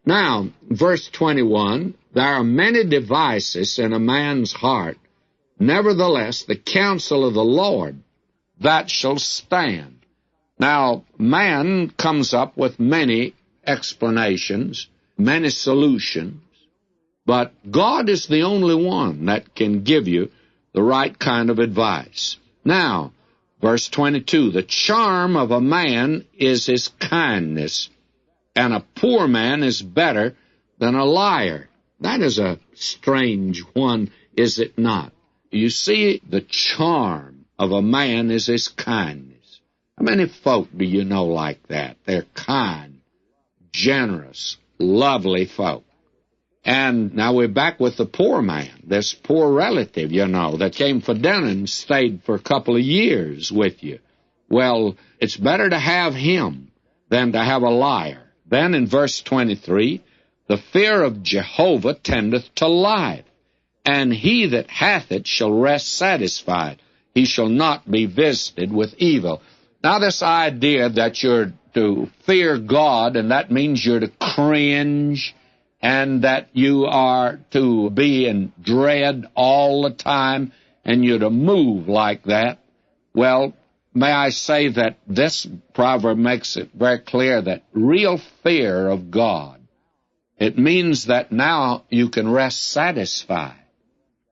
Now, verse 21, there are many devices in a man's heart. Nevertheless, the counsel of the Lord, that shall stand. Now, man comes up with many explanations, many solutions, but God is the only one that can give you the right kind of advice. Now, verse 22, the charm of a man is his kindness, and a poor man is better than a liar. That is a strange one, is it not? You see, the charm of a man is his kindness. How many folk do you know like that? They're kind, generous, lovely folk. And now we're back with the poor man, this poor relative, that came for dinner and stayed for a couple of years with you. Well, it's better to have him than to have a liar. Then in verse 23, the fear of Jehovah tendeth to life, and he that hath it shall rest satisfied. He shall not be visited with evil. Now this idea that you're to fear God, and that means you're to cringe, and that you are to be in dread all the time, and you're to move like that. Well, may I say that this proverb makes it very clear that real fear of God, it means that now you can rest satisfied.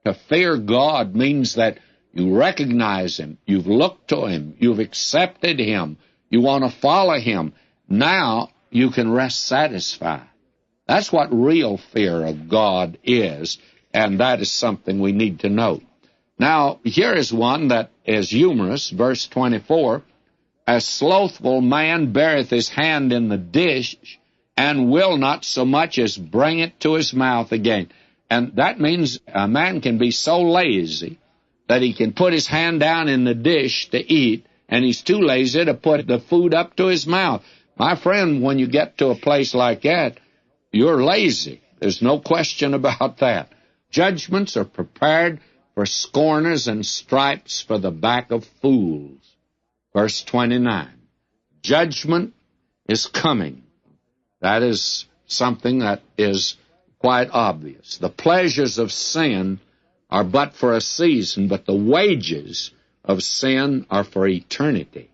To fear God means that you recognize Him, you've looked to Him, you've accepted Him, you want to follow Him. Now you can rest satisfied. That's what real fear of God is, and that is something we need to note. Now, here is one that is humorous, verse 24. A slothful man beareth his hand in the dish, and will not so much as bring it to his mouth again. And that means a man can be so lazy that he can put his hand down in the dish to eat, and he's too lazy to put the food up to his mouth. My friend, when you get to a place like that, you're lazy. There's no question about that. Judgments are prepared for scorners and stripes for the back of fools. Verse 29. Judgment is coming. That is something that is quite obvious. The pleasures of sin are but for a season, but the wages of sin are for eternity.